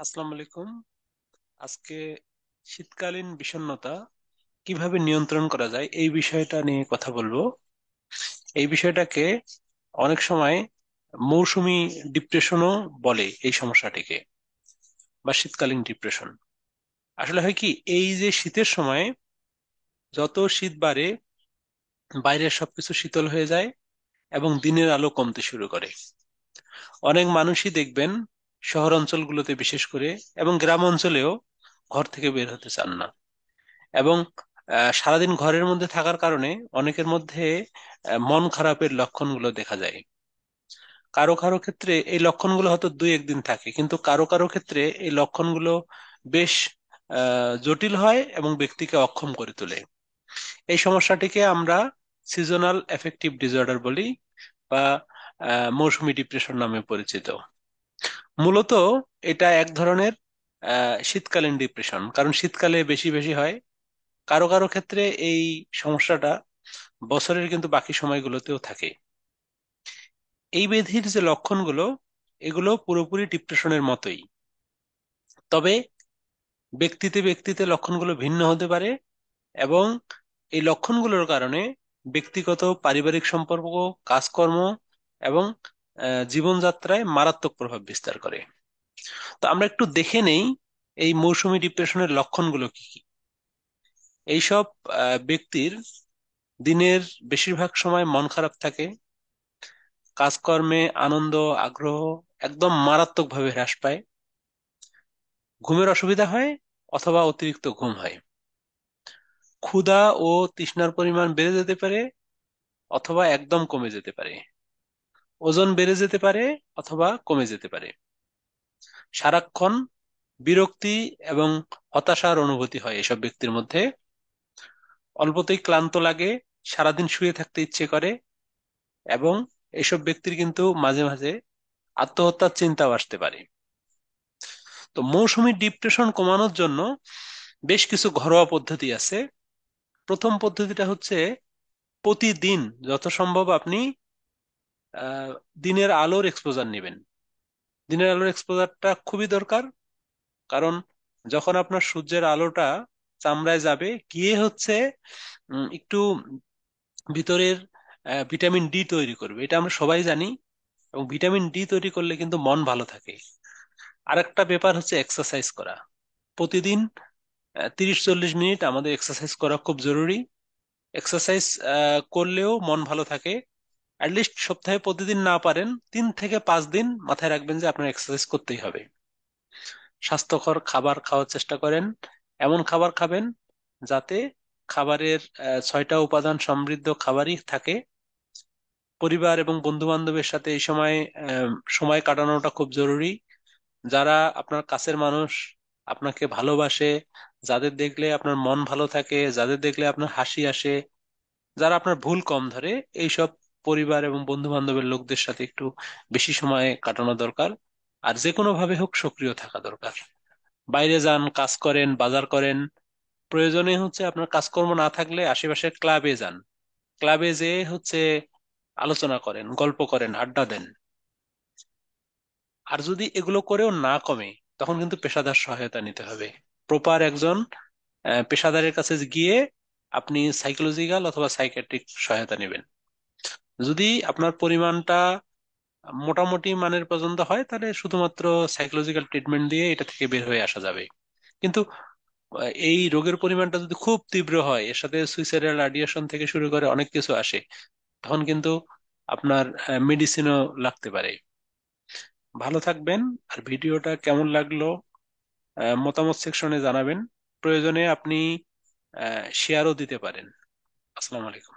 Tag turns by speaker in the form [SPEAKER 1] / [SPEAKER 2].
[SPEAKER 1] আসসালামু আলাইকুম। আজকে শীতকালীন বিষণ্ণতা কিভাবে নিয়ন্ত্রণ করা যায় এই বিষয়টা নিয়ে কথা বলবো। এই বিষয়টাকে অনেক সময় মৌসুমী ডিপ্রেশনও বলে এই সমস্যাটিকে, বা শীতকালীন ডিপ্রেশন। আসলে হয় কি, এই যে শীতের সময় যত শীত বাড়ে বাইরের সবকিছু শীতল হয়ে যায় এবং দিনের আলো কমতে শুরু করে। অনেক মানুষই দেখবেন শহর অঞ্চলগুলোতে বিশেষ করে এবং গ্রাম অঞ্চলেও ঘর থেকে বের হতে চান না। এবং সারাদিন ঘরের মধ্যে থাকার কারণে অনেকের মধ্যে মন খারাপের লক্ষণগুলো দেখা যায়। কারো কারো ক্ষেত্রে এই লক্ষণগুলো হয়তো দুই একদিন থাকে, কিন্তু কারো কারো ক্ষেত্রে এই লক্ষণগুলো বেশ জটিল হয় এবং ব্যক্তিকে অক্ষম করে তোলে। এই সমস্যাটিকে আমরা সিজনাল এফেক্টিভ ডিসঅর্ডার বলি, বা মৌসুমী ডিপ্রেশন নামে পরিচিত। মূলত এটা এক ধরনের শীতকালীন ডিপ্রেশন, কারণ শীতকালে বেশি বেশি হয়। কারো কারো ক্ষেত্রে এই সমস্যাটা বছরের কিন্তু বাকি সময়গুলোতেও থাকে। এই ব্যাধির যে লক্ষণগুলো, এগুলো পুরোপুরি ডিপ্রেশনের মতোই, তবে ব্যক্তিতে ব্যক্তিতে লক্ষণগুলো ভিন্ন হতে পারে। এবং এই লক্ষণগুলোর কারণে ব্যক্তিগত পারিবারিক সম্পর্ক, কাজকর্ম এবং জীবনযাত্রায় মারাত্মক প্রভাব বিস্তার করে। তো আমরা একটু দেখে নেই এই মৌসুমী ডিপ্রেশনের লক্ষণগুলো কি কি। এইসব ব্যক্তির দিনের বেশিরভাগ সময় মন খারাপ থাকে, কাজকর্মে আনন্দ, আগ্রহ একদম মারাত্মকভাবে হ্রাস পায়, ঘুমের অসুবিধা হয় অথবা অতিরিক্ত ঘুম হয়, ক্ষুধা ও তৃষ্ণার পরিমাণ বেড়ে যেতে পারে অথবা একদম কমে যেতে পারে, ওজন বেড়ে যেতে পারে অথবা কমে যেতে পারে, সারাক্ষণ বিরক্তি এবং হতাশার অনুভূতি হয় এসব ব্যক্তির মধ্যে, অল্পতেই ক্লান্ত লাগে, সারাদিন শুয়ে থাকতে ইচ্ছে করে, এবং এসব ব্যক্তির কিন্তু মাঝে মাঝে আত্মহত্যার চিন্তাও আসতে পারে। তো মৌসুমী ডিপ্রেশন কমানোর জন্য বেশ কিছু ঘরোয়া পদ্ধতি আছে। প্রথম পদ্ধতিটা হচ্ছে প্রতিদিন যত সম্ভব আপনি আহ, দিনের আলোর এক্সপোজার নেবেন। দিনের আলোর এক্সপোজারটা খুবই দরকার, কারণ যখন আপনার সূর্যের আলোটা চামড়ায় যাবে, গিয়ে হচ্ছে একটু ভিতরের ভিটামিন ডি তৈরি করবে, এটা আমরা সবাই জানি। এবং ভিটামিন ডি তৈরি করলে কিন্তু মন ভালো থাকে। আরেকটা ব্যাপার হচ্ছে এক্সারসাইজ করা। প্রতিদিন 30-40 মিনিট আমাদের এক্সারসাইজ করা খুব জরুরি। এক্সারসাইজ করলেও মন ভালো থাকে। অ্যাটলিস্ট সপ্তাহে প্রতিদিন না পারেন 3 থেকে 5 দিন মাথায় রাখবেন যে আপনার এক্সারসাইজ করতেই হবে। স্বাস্থ্যকর খাবার খাওয়ার চেষ্টা করেন। এমন খাবার খাবেন যাতে খাবারের 6টা উপাদান সমৃদ্ধ খাবারই থাকে। পরিবার এবং বন্ধু বান্ধবের সাথে এই সময় সময় কাটানোটা খুব জরুরি। যারা আপনার কাছের মানুষ, আপনাকে ভালোবাসে, যাদের দেখলে আপনার মন ভালো থাকে, যাদের দেখলে আপনার হাসি আসে, যারা আপনার ভুল কম ধরে, এইসব পরিবার এবং বন্ধু বান্ধবের লোকদের সাথে একটু বেশি সময় কাটানো দরকার। আর যে কোনো ভাবে হোক সক্রিয় থাকা দরকার। বাইরে যান, কাজ করেন, বাজার করেন। প্রয়োজনে হচ্ছে আপনার কাজকর্ম না থাকলে আশেপাশের ক্লাবে যান। ক্লাবে যেয়ে হচ্ছে আলোচনা করেন, গল্প করেন, আড্ডা দেন। আর যদি এগুলো করেও না কমে, তখন কিন্তু পেশাদার সহায়তা নিতে হবে। প্রপার একজন পেশাদারের কাছে গিয়ে আপনি সাইকোলজিক্যাল অথবা সাইকিয়াট্রিক সহায়তা নেবেন। যদি আপনার পরিমাণটা মোটামুটি মানের পর্যন্ত হয়, তাহলে শুধুমাত্র সাইকোলজিক্যাল ট্রিটমেন্ট দিয়ে এটা থেকে বের হয়ে আসা যাবে। কিন্তু এই রোগের পরিমাণটা যদি খুব তীব্র হয়, এর সাথে সুইসাইডাল আইডিয়েশন থেকে শুরু করে অনেক কিছু আসে, তখন কিন্তু আপনার মেডিসিনও লাগতে পারে। ভালো থাকবেন। আর ভিডিওটা কেমন লাগলো মতামত সেকশনে জানাবেন। প্রয়োজনে আপনি শেয়ারও দিতে পারেন। আসসালামু আলাইকুম।